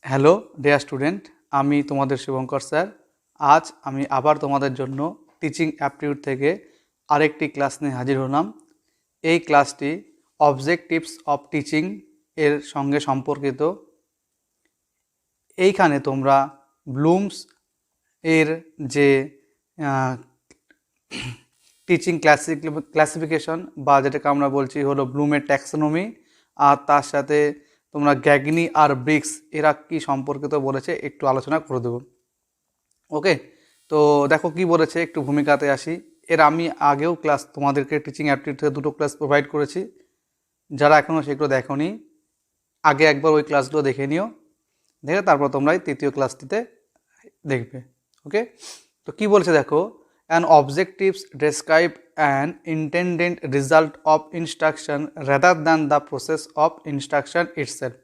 Hello dear student, আমি তোমাদের Shubhankar sir. আজ আমি আবার তোমাদের জন্য টিচিং অ্যাপটিটিউড থেকে আরেকটি ক্লাস নিয়ে হাজির হলাম। এই ক্লাসটি অবজেক্টিভস অফ টিচিং এর সঙ্গে সম্পর্কিত। এইখানে তোমরা ব্লুমস এর যে টিচিং ক্লাসিফিকেশন বা যেটাকে আমরা বলছি হলো ব্লুমের ট্যাক্সোনমি, আর তার সাথে তোমরা গ্যাগনি আর ব্রিক্স এরা কি সম্পর্কিত বলেছে একটু আলোচনা করে দেবো। ওকে, তো দেখো কি বলেছে, একটু ভূমিকাতে আসি। এর আমি আগেও ক্লাস তোমাদেরকে টিচিং অ্যাপটিটিউড থেকে দুটো ক্লাস প্রোভাইড করেছি। যারা এখনও সেগুলো দেখোনি, আগে একবার ওই ক্লাসগুলো দেখে নিও, দেখে তারপর তোমরা এই তৃতীয় ক্লাসটিতে দেখবে। ওকে, তো কি বলছে দেখো, an objectives describe an intended result of instruction rather than the process of instruction itself।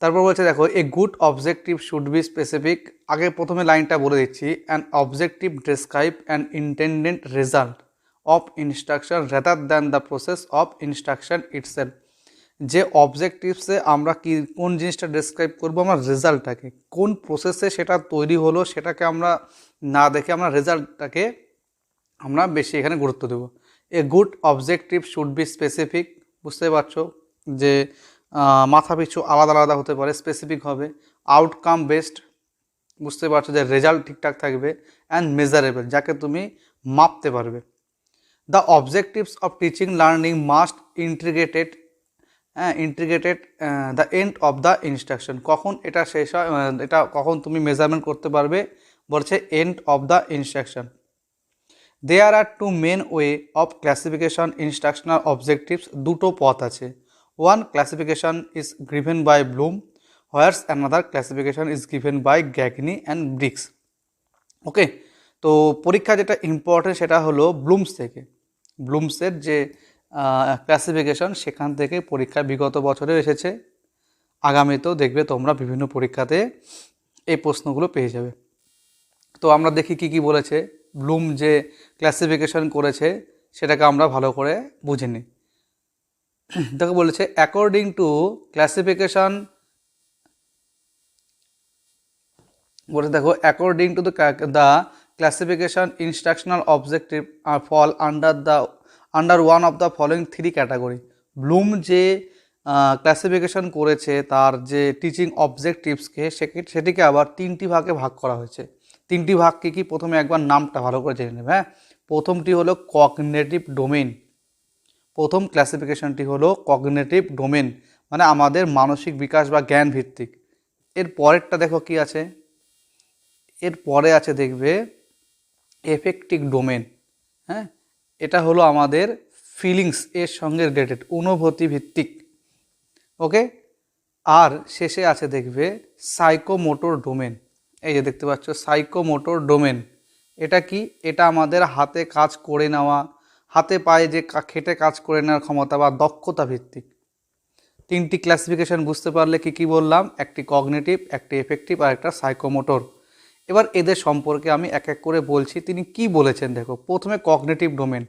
তারপর বলছে দেখো, a good objective should be specific. আগে প্রথমে লাইনটা বলে দিচ্ছি, an objective describe an intended result of instruction rather than the process of instruction itself. যে অবজেক্টিভসে আমরা কি কোন জিনিসটা ডেসক্রাইব করবো, আমরা রেজাল্টটাকে, কোন প্রসেসে সেটা তৈরি হলো সেটাকে আমরা না দেখে আমরা রেজাল্টটাকে আমরা বেশি এখানে গুরুত্ব দেবো। A good objective should be specific. বুঝতে পারছো যে মাথা পিছু আলাদা আলাদা হতে পারে, স্পেসিফিক হবে। আউটকাম বেসড, বুঝতে পারছো যে রেজাল্ট ঠিকঠাক থাকবে। অ্যান্ড মেজারেবল, যাকে তুমি মাপতে পারবে। The objectives of teaching learning must integrated the end of the instruction. কখন এটা শেষ হয়, এটা কখন তুমি মেজারমেন্ট করতে পারবে, বলছে end of the instruction. There are two main way of classification instructional objectives. দুটো পথ আছে। One classification is given by Bloom, whereas another classification is given by Gagne and Briggs. Okay, তো পরীক্ষা যেটা ইম্পর্টেন্ট সেটা হলো ব্লুমস থেকে। ব্লুমসের যে ক্লাসিফিকেশন, সেখান থেকে পরীক্ষা বিগত বছরেও এসেছে, আগামীতেও দেখবে তোমরা বিভিন্ন পরীক্ষাতে এই প্রশ্নগুলো পেয়ে যাবে। তো আমরা দেখি কি কি বলেছে। ব্লুম যে ক্লাসিফিকেশন করেছে সেটাকে আমরা ভালো করে বুঝে নিই। দেখো বলেছে, অ্যাকর্ডিং টু ক্লাসিফিকেশন, বলেছে দেখো, according to the classification instructional objective fall under one of the following three category. Bloom যে ক্লাসিফিকেশন করেছে তার যে টিচিং অবজেক্টিভসকে, সেটিকে আবার তিনটি ভাগে ভাগ করা হয়েছে। তিনটি ভাগ কী কী, প্রথমে একবার নামটা ভালো করে জেনে নেবে। হ্যাঁ, প্রথমটি হলো কগনিটিভ ডোমেন। প্রথম ক্লাসিফিকেশনটি হলো কগনিটিভ ডোমেন, মানে আমাদের মানসিক বিকাশ বা জ্ঞান ভিত্তিক। এর পরেরটা দেখো কি আছে, এর পরে আছে দেখবে এফেক্টিভ ডোমেন। হ্যাঁ, এটা হলো আমাদের ফিলিংস এর সঙ্গে রিলেটেড, অনুভূতি ভিত্তিক। ওকে, আর শেষে আছে দেখবে সাইকোমোটর ডোমেন। এই যে দেখতে পাচ্ছ সাইকোমোটর ডোমেন, এটা কি, এটা আমাদের হাতে কাজ করে নেওয়া, হাতে পায়ে যে খেটে কাজ করে নেওয়ার ক্ষমতা বা দক্ষতা ভিত্তিক। তিনটি ক্লাসিফিকেশন বুঝতে পারলে কি কি বললাম, একটি কগনিটিভ, একটি এফেক্টিভ আর একটা সাইকোমোটর। এবার এদের সম্পর্কে আমি এক এক করে বলছি, তিনি কি বলেছেন দেখো। প্রথমে cognitive domain,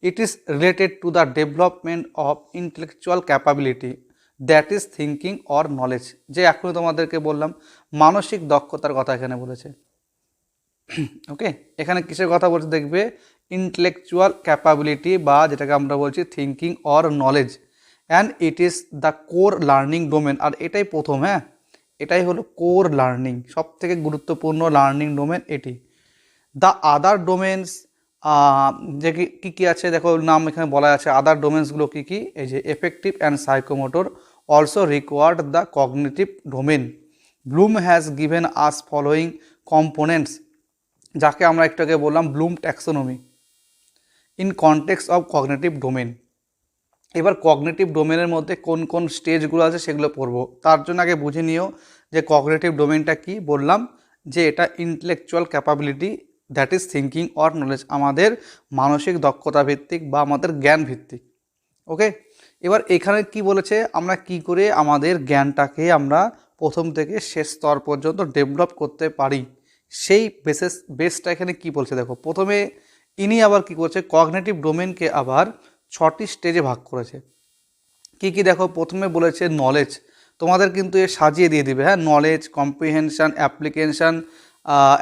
it is related to the development of intellectual capability that is thinking or knowledge. যে এখনই তোমাদেরকে বললাম, মানসিক দক্ষতার কথা এখানে বলেছে। ওকে, এখানে কিসের কথা বলছে দেখবে, ইন্টেলেকচুয়াল ক্যাপাবিলিটি বা যেটাকে আমরা বলছি thinking or knowledge. And it is the core learning domain, আর এটাই প্রথম। হ্যাঁ, এটাই হলো কোর লার্নিং, সব থেকে গুরুত্বপূর্ণ লার্নিং ডোমেন এটি। দ্য আদার ডোমেন্স, যে কী কী আছে দেখো, নাম এখানে বলা আছে। আদার ডোমেন্সগুলো কী কী, এই যে effective and psychomotor also required the cognitive domain. Bloom has given us following components, যাকে আমরা একটু আগে বললাম Bloom taxonomy, in context of cognitive domain. এবার কগনিটিভ ডোমেনের মধ্যে কোন কোন স্টেজগুলো আছে সেগুলো পড়বো। তার জন্য আগে বুঝে নিও যে কগনিটিভ ডোমেনটা কি। বললাম যে এটা intellectual capability that is thinking or knowledge, আমাদের মানসিক দক্ষতা ভিত্তিক বা আমাদের জ্ঞান ভিত্তিক। ওকে, এবার এখানে কি বলেছে, আমরা কি করে আমাদের জ্ঞানটাকে আমরা প্রথম থেকে শেষ স্তর পর্যন্ত ডেভেলপ করতে পারি, সেই বেসটা এখানে কি বলছে দেখো। প্রথমে ইনি আবার কি করছে, কগনিটিভ ডোমেনকে আবার 6টি স্টেজে ভাগ করেছে। কি কি দেখো, প্রথমে বলেছে নলেজ। তোমাদের কিন্তু এ সাজিয়ে দিয়ে দিবে, হ্যাঁ, knowledge, comprehension, application,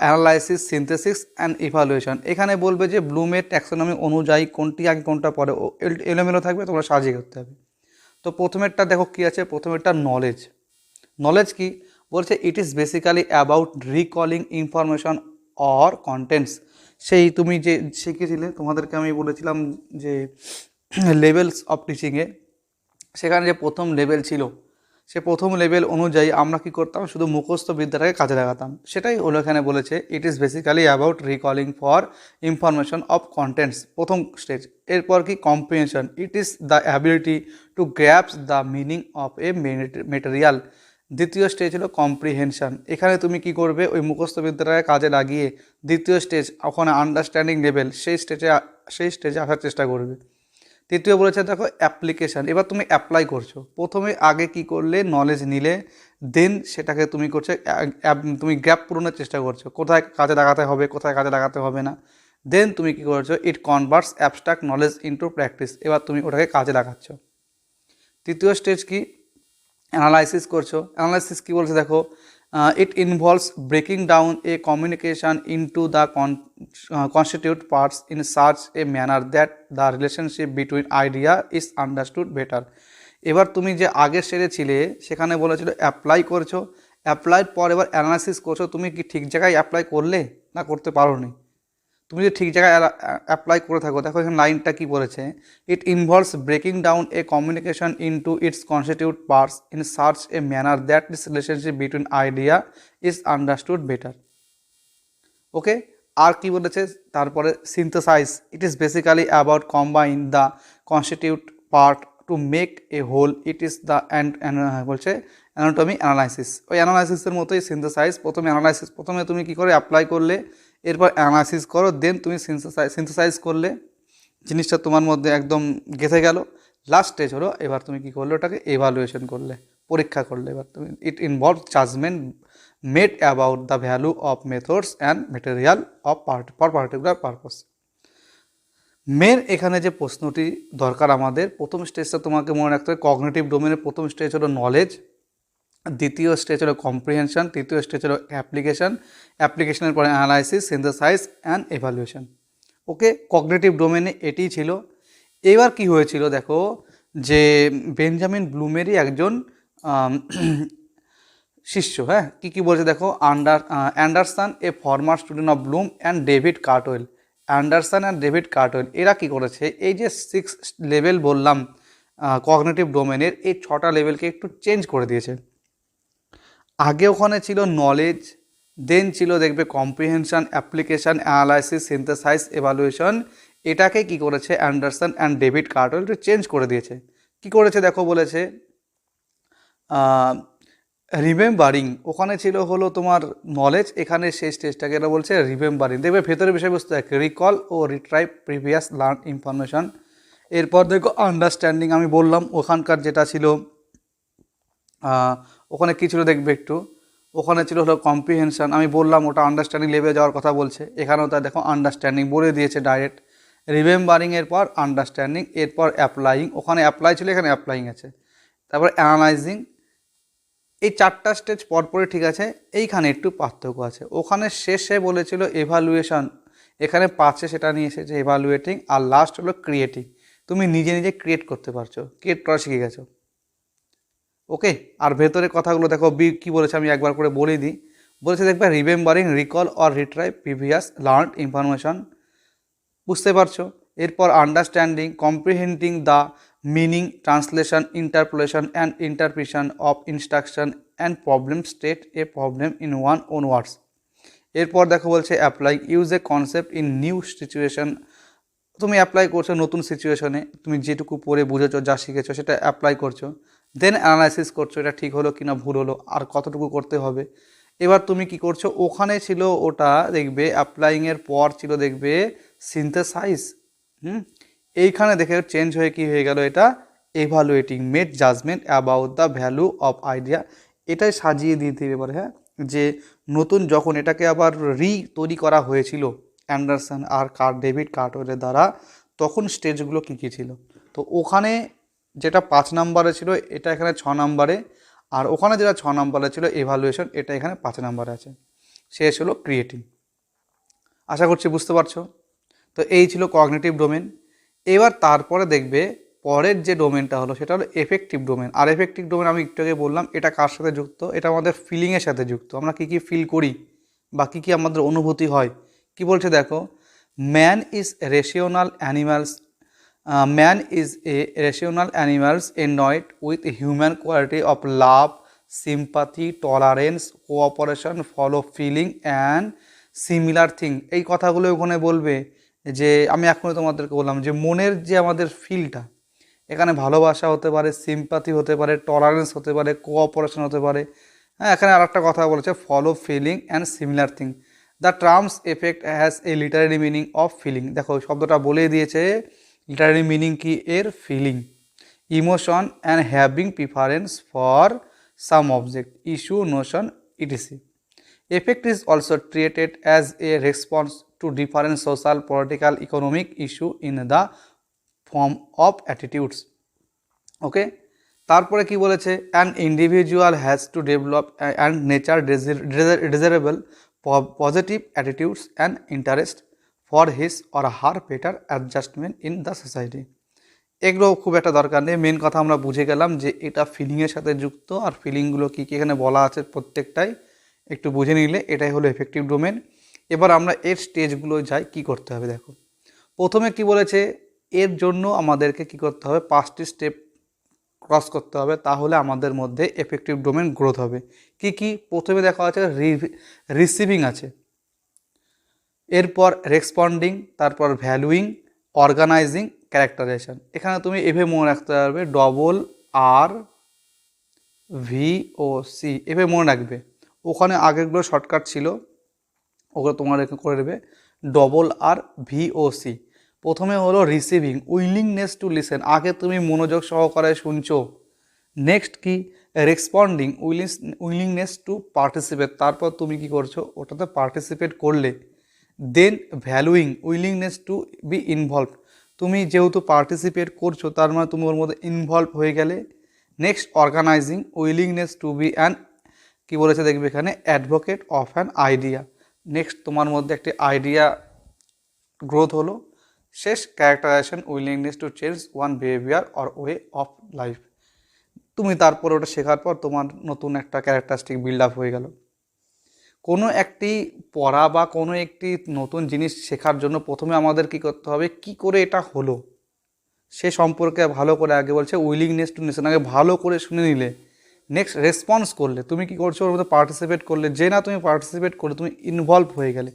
analysis, synthesis and evaluation. এখানে বলবে যে ব্লুমের ট্যাক্সোনমি অনুযায়ী কোনটি আগে কোনটা পরে, এলোমেলো থাকবে, তোমরা সাজিয়ে করতে হবে। তো প্রথমেরটা দেখো কী আছে, প্রথমেরটা নলেজ। নলেজ কি বলছে, ইট is basically about recalling information or contents. সেই তুমি যে শিখেছিলে, তোমাদেরকে আমি বলেছিলাম যে লেভেলস অফ টিচিংয়ে, সেখানে যে প্রথম লেভেল ছিল, সে প্রথম লেভেল অনুযায়ী আমরা কী করতাম, শুধু মুখস্থ বিদ্যাটাকে কাজে লাগাতাম। সেটাই হলো এখানে বলেছে, it is basically about recalling for information of contents, প্রথম স্টেজ। এরপর কি comprehension, it is the ability to grasps the meaning of a material. দ্বিতীয় স্টেজ হলো কম্প্রিহেনশন। এখানে তুমি কি করবে, ওই মুখস্থ বিদ্যাটাকে কাজে লাগিয়ে দ্বিতীয় স্টেজ, ওখানে আন্ডারস্ট্যান্ডিং লেভেল, সেই স্টেজে আসার চেষ্টা করবে। তৃতীয় বলেছে দেখো অ্যাপ্লিকেশান, এবার তুমি অ্যাপ্লাই করছো। প্রথমে আগে কি করলে, নলেজ নিলে, দেন সেটাকে তুমি করছো, তুমি গ্যাপ পূরণের চেষ্টা করছো, কোথায় কাজে লাগাতে হবে, কোথায় কাজে লাগাতে হবে না। দেন তুমি কি করছো, it converts abstract knowledge into practice, এবার তুমি ওটাকে কাজে লাগাচ্ছ। তৃতীয় স্টেজ কি, অ্যানালাইসিস করছো। অ্যানালাইসিস কি বলছে দেখো, ইট involves breaking down a communication into the constitute parts in such a manner that the relationship between idea is understood better. এবার তুমি যে আগের স্টেজে ছিলে, সেখানে বলেছিল অ্যাপ্লাই করছো, অ্যাপ্লাইয়ের পর এবার অ্যানালাইসিস করছো। তুমি কি ঠিক জায়গায় অ্যাপ্লাই করলে, না করতে পারো নি? তুমি যদি ঠিক জায়গায় অ্যাপ্লাই করে থাকো, দেখো এখানে লাইনটা কী বলেছে, it involves breaking down a communication into its constitute parts in search a manner that this relationship between idea is understood better. Okay, আর কি বলেছে তারপরে, synthesize, it is basically about combine the constitute part to make a whole, it is the বলছে anatomy analysis. ওই অ্যানালাইসিসের মতোই synthesise. প্রথমে তুমি কী করে অ্যাপ্লাই করলে, এরপর অ্যানালাইসিস করো, দেন তুমি সিনথেসাইজ করলে, জিনিসটা তোমার মধ্যে একদম গেঁথে গেল। লাস্ট স্টেজ হলো, এবার তুমি কী করলে, ওটাকে এভালুয়েশন করলে, পরীক্ষা করলে। এবার তুমি, it involve judgment made about the value of methods and material of for particular purpose. Main এখানে যে প্রশ্নটি দরকার আমাদের, প্রথম স্টেজটা তোমাকে মনে রাখতে হবে, কগনিটিভ ডোমেনের প্রথম স্টেজ হলো নলেজ, দ্বিতীয় স্টেজ হলো কম্প্রিহেনশন, তৃতীয় স্টেজ হলো অ্যাপ্লিকেশনের পরে analysis, synthesise and evaluation. Okay, cognitive ডোমেনে এটিই ছিল। এবার কি হয়েছিল দেখো, যে বেঞ্জামিন ব্লুমেরই একজন শিষ্য, হ্যাঁ, কী বলছে দেখো, Anderson a former student of Bloom and David Krathwohl. Anderson and David Krathwohl এরা কী করেছে, এই যে 6 লেভেল বললাম কগনিটিভ ডোমেনের, এই 6টা লেভেলকে একটু চেঞ্জ করে দিয়েছে। আগে ওখানে ছিল নলেজ, দেন ছিল দেখবে comprehension, application, analysis, synthesise, evaluation. এটাকে কি করেছে অ্যান্ডারসন অ্যান্ড ডেভিড কার্টওয়েল একটু চেঞ্জ করে দিয়েছে। কি করেছে দেখো, বলেছে রিমেম্বারিং, ওখানে ছিল হলো তোমার নলেজ, এখানে সেই স্টেজটাকে এটা বলছে রিমেম্বারিং। দেখবে ভেতরে বিষয়বস্তু এক, রিকল ও রিট্রাইভ প্রিভিয়াস লার্ন ইনফরমেশন। এরপর দেখো আন্ডারস্ট্যান্ডিং, আমি বললাম ওখানকার যেটা ছিল, ওখানে কী ছিল দেখবে একটু, ওখানে ছিল হলো কম্প্রিহেনশন, আমি বললাম ওটা আন্ডারস্ট্যান্ডিং লেভেলে যাওয়ার কথা বলছে, এখানেও তাই দেখো আন্ডারস্ট্যান্ডিং বলে দিয়েছে ডাইরেক্ট। রিমেম্বারিংয়ের পর আন্ডারস্ট্যান্ডিং, এরপর অ্যাপ্লাইং, ওখানে অ্যাপ্লাই ছিল, এখানে অ্যাপ্লাইং আছে, তারপর অ্যানালাইজিং। এই 4টা স্টেজ পরপরই ঠিক আছে, এইখানে একটু পার্থক্য আছে। ওখানে শেষে বলেছিল এভালুয়েশন, এখানে 5-এ সেটা নিয়ে এসেছে এভালুয়েটিং, আর লাস্ট হলো ক্রিয়েটিং, তুমি নিজে নিজে ক্রিয়েট করতে পারছো, ক্রিয়েট করা শিখে গেছো। ওকে, আর ভেতরে কথাগুলো দেখো কী বলেছে, আমি একবার করে বলে দিই। বলেছে দেখবে remembering, recall or retrieve previous learned information, বুঝতে পারছো। এরপর understanding, comprehending the meaning, translation, interpolation and interpretation of instruction and problem, state a problem in one own words. এরপর দেখো বলছে apply, use a concept in new situation, তুমি apply করছো নতুন সিচুয়েশনে, তুমি যেটুকু পড়ে বুঝেছো, যা শিখেছো সেটা অ্যাপ্লাই করছো। দেন অ্যানালাইসিস করছো, এটা ঠিক হলো কি না, ভুল হলো, আর কতটুকু করতে হবে। এবার তুমি কি করছো, ওখানে ছিল ওটা দেখবে অ্যাপ্লাইংয়ের পর ছিল দেখবে সিনথেসাইজ, এইখানে দেখে চেঞ্জ হয়ে কি হয়ে গেল, এটা evaluating, made judgment about the value of idea. এটাই সাজিয়ে দিতে হবে এবার, হ্যাঁ, যে নতুন যখন এটাকে আবার তৈরি করা হয়েছিল অ্যান্ডারসন আর ডেভিড কার্টওয়েলের দ্বারা, তখন স্টেজগুলো কী কী ছিল। তো ওখানে যেটা 5 নম্বরে ছিল, এটা এখানে 6 নম্বরে। আর ওখানে যেটা 6 নম্বরে ছিল এভালুয়েশন, এটা এখানে 5 নম্বরে আছে। শেষ হলো ক্রিয়েটিং। আশা করছি বুঝতে পারছো। তো এই ছিল কগনিটিভ ডোমেন। এবার তারপরে দেখবে পরের যে ডোমেনটা হলো সেটা হলো এফেক্টিভ ডোমেন। আর এফেক্টিভ ডোমেন আমি একটু আগে বললাম এটা কার সাথে যুক্ত, এটা আমাদের ফিলিংয়ের সাথে যুক্ত। আমরা কী কী ফিল করি বা কী কী আমাদের অনুভূতি হয়। কি বলছে দেখো, man is rational animals, man is a rational animals endowed with human quality of love, sympathy, tolerance, cooperation, fellow feeling and similar thing. এই কথাগুলো ওখানে বলবে যে আমি এখনই তোমাদেরকে বললাম যে মনের যে আমাদের ফিলটা, এখানে ভালোবাসা হতে পারে, সিম্পাথি হতে পারে, টলারেন্স হতে পারে, কোঅপারেশন হতে পারে। হ্যাঁ, এখানে আর একটা কথা বলেছে follow feeling and similar thing. The terms effect has a literary meaning of feeling. দেখো শব্দটা বলেই দিয়েছে, লিটারারি মিনিং কি এর, feeling, emotion and having preference for some object, issue, notion, E T C. Effect is also treated as a response to different social, political, economic issue in the form of attitudes. Okay, তারপরে কি বলেছে, an individual has to develop and nature desirable positive attitudes and interest for his or her better adjustment in the society. এগুলো খুব একটা দরকার নেই, main কথা আমরা বুঝে গেলাম যে এটা ফিলিংয়ের সাথে যুক্ত। আর ফিলিংগুলো কী কী এখানে বলা আছে প্রত্যেকটাই একটু বুঝে নিলে এটাই হলো এফেক্টিভ ডোমেন। এবার আমরা এর স্টেজগুলো যাই, কি করতে হবে দেখো। প্রথমে কি বলেছে, এর জন্য আমাদেরকে কি করতে হবে, 5টি স্টেপ ক্রস করতে হবে, তাহলে আমাদের মধ্যে এফেক্টিভ ডোমেন গ্রোথ হবে। কি কি, প্রথমে দেখা আছে রিসিভিং আছে, এরপর রেসপন্ডিং, তারপর ভ্যালুইং, অর্গানাইজিং, ক্যারেক্টারাইজেশন। এখানে তুমি এভাবে মনে রাখতে পারবে RVOC, এভাবে মনে রাখবে। ওখানে আগেরগুলো শর্টকাট ছিল, ওগুলো তোমার করে দেবে RVOC। প্রথমে হলো রিসিভিং, উইলিংনেস টু লিসেন, আগে তুমি মনোযোগ সহকারে শুনছো। নেক্সট কি, রেসপন্ডিং, উইলিংনেস টু পার্টিসিপেট, তারপর তুমি কি করছো ওটাতে পার্টিসিপেট করলে। Then valuing, willingness to be involve, তুমি যেহেতু পার্টিসিপেট করছো তার মানে তুমি ওর মধ্যে ইনভলভ হয়ে গেলে। Next organising, willingness to be an, কি বলেছে দেখবে এখানে, advocate of an idea. Next তোমার মধ্যে একটি আইডিয়া গ্রোথ হলো। শেষ characterisation, willingness to change one behaviour or way of life. তুমি তারপরে ওটা শেখার পর তোমার নতুন একটা ক্যারেক্টারিস্টিক বিল্ড আপ হয়ে গেল। কোনো একটি পড়া বা কোনো একটি নতুন জিনিস শেখার জন্য প্রথমে আমাদের কি করতে হবে, কি করে এটা হলো সে সম্পর্কে ভালো করে, আগে বলছে উইলিংনেস টু লিসেন, আগে ভালো করে শুনে নিলে। নেক্সট রেসপন্স করলে, তুমি কি করছো ওর মধ্যে পার্টিসিপেট করলে, যে না তুমি পার্টিসিপেট করলে তুমি ইনভলভ হয়ে গেলে।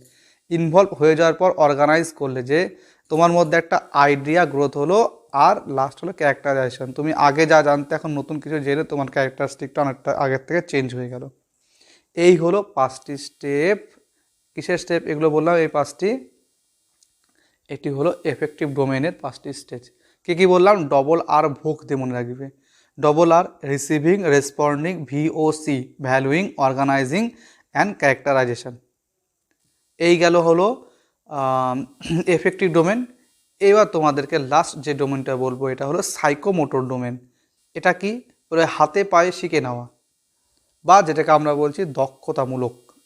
ইনভলভ হয়ে যাওয়ার পর অর্গানাইজ করলে, যে তোমার মধ্যে একটা আইডিয়া গ্রোথ হলো। আর লাস্ট হলো ক্যারেক্টারাইজেশন, তুমি আগে যা জানতে এখন নতুন কিছু জেনে তোমার ক্যারেক্টারিস্টিকটা অনেকটা আগের থেকে চেঞ্জ হয়ে গেল। এই হলো 5টি স্টেপ। কিসের স্টেপ এগুলো বললাম, এই 5টি। এটি হলো এফেক্টিভ ডোমেনের 5টি স্টেজ। কী বললাম, RVOC দিয়ে মনে রাখবে, receiving, responding, VOC valuing, organising and characterisation. এই গেল হলো এফেক্টিভ ডোমেন। এবার তোমাদেরকে লাস্ট যে ডোমেনটা বলবো এটা হলো সাইকোমোটর ডোমেন। এটা কি, হাতে পায়ে শিখে নেওয়া, বা যেটাকে আমরা বলছি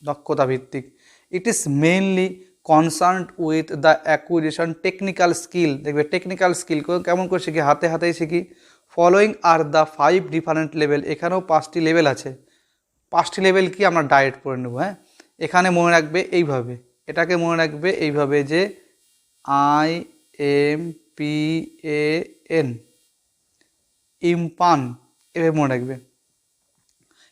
দক্ষতা ভিত্তিক। It is mainly concerned with the acquisition technical skill. দেখবে টেকনিক্যাল স্কিল কেমন করে শিখি, হাতেই শিখি। Following are the 5 different level, এখানেও 5টি লেভেল আছে। 5টি লেভেল কি আমরা ডাইরেক্ট পড়ে নেব। হ্যাঁ, এখানে মনে রাখবে এইভাবে, এটাকে মনে রাখবে এইভাবে যে IMPAN, ইমপান, এভাবে মনে রাখবে।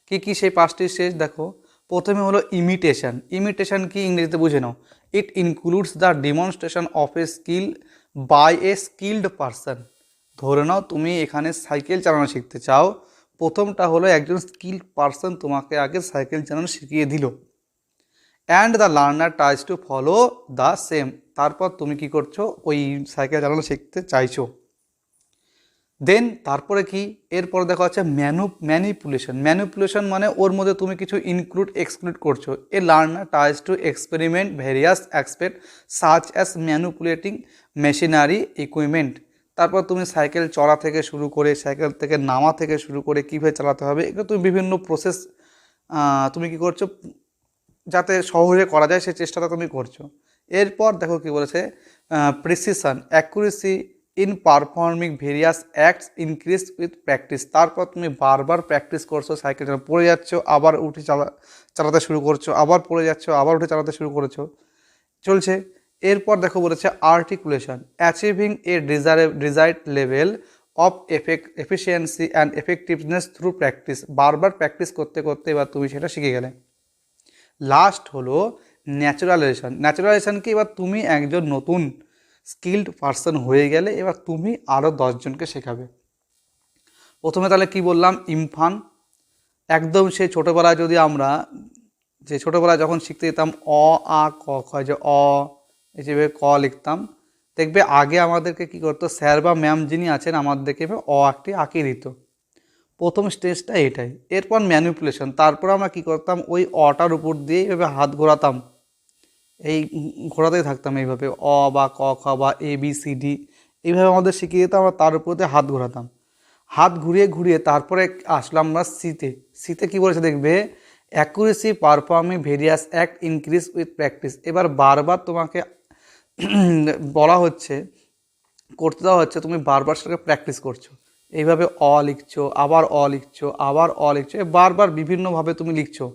কি সেই 5টি স্টেজ দেখো। প্রথমে হলো ইমিটেশন কি, ইংরেজিতে বুঝে নাও। It includes the demonstration of a skill by a skilled person. ধরে নাও তুমি এখানে সাইকেল চালানো শিখতে চাও, প্রথমটা হলো একজন স্কিল্ড পারসন তোমাকে আগে সাইকেল চালানো শিখিয়ে দিল, and the learner tries to follow the same. তারপর তুমি কি করছো, ওই সাইকেল চালানো শিখতে চাইছো। দেন তারপরে কি, এরপর দেখা হচ্ছে ম্যানিপুলেশন মানে ওর মধ্যে তুমি কিছু ইনক্লুড এক্সক্লুড করছো। এ learner tries two experiment various aspect such as manipulating machinery equipment. তারপর তুমি সাইকেল চড়া থেকে শুরু করে সাইকেল থেকে নামা থেকে শুরু করে কীভাবে চালাতে হবে, এগুলো তুমি বিভিন্ন প্রসেস তুমি কী করছো, যাতে সহজে করা যায় সেই চেষ্টাটা তুমি করছো। এরপর দেখো কি বলেছে, precision accuracy in performing various acts increase with practice. তারপর তুমি বারবার প্র্যাকটিস করছো, সাইকেল পড়ে যাচ্ছ, আবার উঠে চালাতে শুরু করছো, আবার পড়ে যাচ্ছ, আবার উঠে চালাতে শুরু করেছো, চলছে। এরপর দেখো বলেছে articulation achieving A desired level of efficiency and effectiveness through practice. বারবার প্র্যাকটিস করতে করতে এবার তুমি সেটা শিখে গেলে। লাস্ট হলো ন্যাচুরালাইজেশন। ন্যাচুরালাইজেশন কি, এবার তুমি একজন নতুন স্কিল্ড পারসন হয়ে গেলে এবার তুমি আরও 10 জনকে শেখাবে। প্রথমে তাহলে কি বললাম, ইমফান একদম সেই ছোটোবেলায় যদি আমরা যে ছোটোবেলায় যখন শিখতে যেতাম অ আ ক খ, যে অ হিসেবে ক লিখতাম, দেখবে আগে আমাদেরকে কি করতো, স্যার বা ম্যাম যিনি আছেন আমাদেরকে অ একটি আঁকিয়ে দিত। প্রথম স্টেজটা এটাই। এরপর ম্যানিপুলেশন, তারপর আমরা কি করতাম, ওই অটার উপর দিয়ে এইভাবে হাত ঘোরাতাম, এই ঘোরাতেই থাকতাম এইভাবে, অ বা ক খ বা এ বি সি ডি এইভাবে আমাদের শিখিয়ে দিতাম, আমরা তার উপর দিয়ে হাত ঘোরাতাম। হাত ঘুরিয়ে ঘুরিয়ে তারপরে আসলাম আমরা সিতে। সিতে কী বলেছে দেখবে, accuracy performing various act increase with practice. এবার বারবার তোমাকে বলা হচ্ছে, করতে দেওয়া হচ্ছে, তুমি বারবার সেটাকে প্র্যাকটিস করছো, এইভাবে অ লিখছো, আবার অ লিখছো, আবার অ লিখছো, বারবার বিভিন্নভাবে তুমি লিখছো।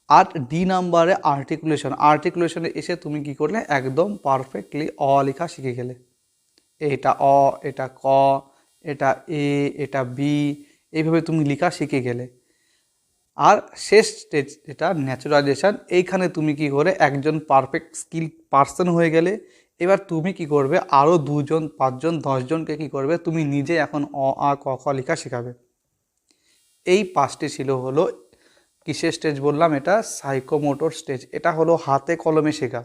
আর ডি নাম্বারে আর্টিকুলেশন, আর্টিকুলেশনে এসে তুমি কি করলে, একদম পারফেক্টলি অ লেখা শিখে গেলে। এটা অ, এটা ক, এটা এ, এটা বি, এইভাবে তুমি লেখা শিখে গেলে। আর শেষ স্টেজ যেটা ন্যাচুরালাইজেশন, এইখানে তুমি কি করে একজন পারফেক্ট স্কিল পারসন হয়ে গেলে। এবার তুমি কি করবে, আরও 2 জন 5 জন 10 জনকে কী করবে, তুমি নিজে এখন অ আ ক খ লেখা শেখাবে। এই 5টি ছিল হলো কিসের স্টেজ বললাম, এটা সাইকোমোটর স্টেজ, এটা হলো হাতে কলমে শেখা।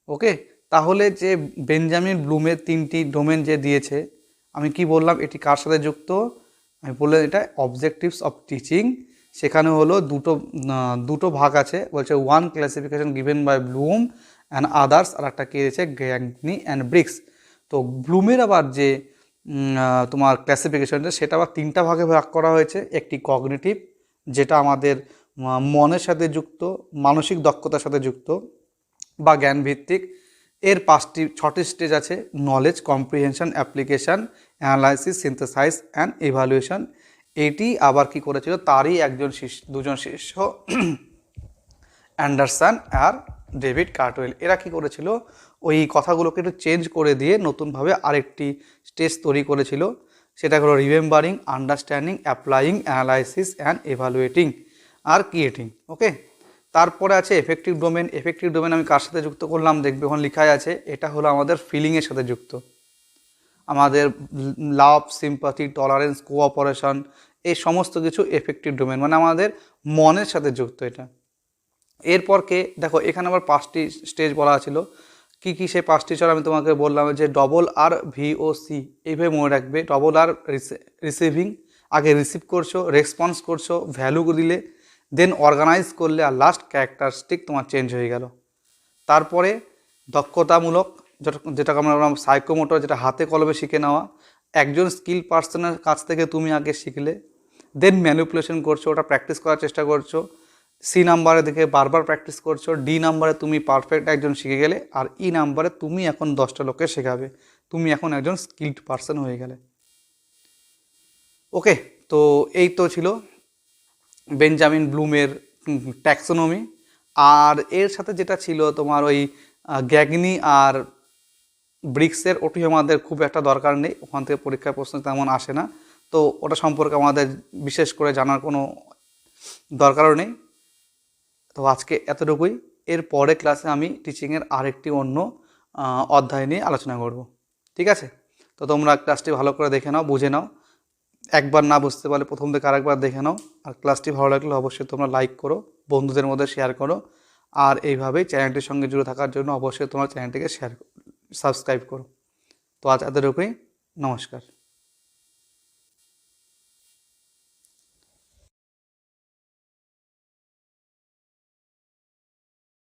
ওকে, তাহলে যে বেঞ্জামিন ব্লুমের 3টি ডোমেন যে দিয়েছে, আমি কি বললাম এটি কার সাথে যুক্ত, আমি বললাম এটা অবজেক্টিভস অফ টিচিং। সেখানে হলো দুটো ভাগ আছে, বলছে one classification given by Bloom and others, আর একটা কে দিয়েছে গ্যাগনি অ্যান্ড ব্রিক্স। তো ব্লুমের আবার যে তোমার ক্লাসিফিকেশনটা, সেটা আবার 3টা ভাগে ভাগ করা হয়েছে। একটি কগনিটিভ, যেটা আমাদের মনের সাথে যুক্ত, মানসিক দক্ষতার সাথে যুক্ত বা জ্ঞানভিত্তিক। এর 6টি স্টেজ আছে, knowledge, comprehension, application, analysis, synthesise and evaluation. এটি আবার কি করেছিল, তারই দুজন শিষ্য অ্যান্ডারসন আর ডেভিড কার্টওয়েল, এরা কি করেছিল, ওই কথাগুলোকে একটু চেঞ্জ করে দিয়ে নতুনভাবে আরেকটি স্টেজ তৈরি করেছিল। সেটা হলো remembering, understanding, applying, analysis and evaluating আর ক্রিয়েটিং। ওকে, তারপরে আছে এফেক্টিভ ডোমেন। এফেক্টিভ ডোমেন আমি কার সাথে যুক্ত করলাম, দেখবে ওখানে লেখাই আছে, এটা হলো আমাদের ফিলিংয়ের সাথে যুক্ত। আমাদের লাভ, সিম্পাথি, টলারেন্স, কোঅপারেশন, এই সমস্ত কিছু এফেক্টিভ ডোমেন, মানে আমাদের মনের সাথে যুক্ত এটা। এরপর দেখো এখানে আবার 5টি স্টেজ বলা ছিল। কি কি সেই 5টি স্টেজ আমি তোমাকে বললাম, যে RRR VOC, এইভাবে মনে রাখবে। RRR রিসিভিং, আগে রিসিভ করছো, রেসপন্স করছো, ভ্যালু দিলে, দেন অর্গানাইজ করলে, আর লাস্ট ক্যারেক্টারিস্টিক তোমার চেঞ্জ হয়ে গেল। তারপরে দক্ষতামূলক, যেটাকে আমরা সাইকোমোটর, যেটা হাতে কলমে শিখে নেওয়া, একজন স্কিল পার্সনের কাছ থেকে তুমি আগে শিখলে, দেন ম্যানিপুলেশন করছো, ওটা প্র্যাকটিস করার চেষ্টা করছো, সি নাম্বারে দেখে বারবার প্র্যাকটিস করছো, ডি নাম্বারে তুমি পারফেক্ট একজন শিখে গেলে, আর ই নাম্বারে তুমি এখন 10টা লোককে শেখাবে, তুমি এখন একজন স্কিল্ড পার্সন হয়ে গেলে। ওকে, তো এই তো ছিল বেঞ্জামিন ব্লুমের ট্যাক্সোনমি। আর এর সাথে যেটা ছিল তোমার ওই গ্যাগনি আর ব্রিক্সের, ওটি আমাদের খুব একটা দরকার নেই, ওখান থেকে পরীক্ষার প্রশ্ন তেমন আসে না, তো ওটা সম্পর্কে আমাদের বিশেষ করে জানার কোনো দরকারও নেই। তো আজকে এতটুকুই। এর পরে ক্লাসে আমি টিচিংয়ের আরেকটি অন্য অধ্যায় নিয়ে আলোচনা করব। ঠিক আছে, তো তোমরা ক্লাসটি ভালো করে দেখে নাও, বুঝে নাও। একবার না বুঝতে পারলে প্রথম থেকে আরেকবার দেখে নাও। আর ক্লাসটি ভালো লাগলে অবশ্যই তোমরা লাইক করো, বন্ধুদের মধ্যে শেয়ার করো, আর এইভাবেই চ্যানেলটির সঙ্গে জুড়ে থাকার জন্য অবশ্যই তোমার চ্যানেলটিকে সাবস্ক্রাইব করো। তো আজ এতটুকুই, নমস্কার।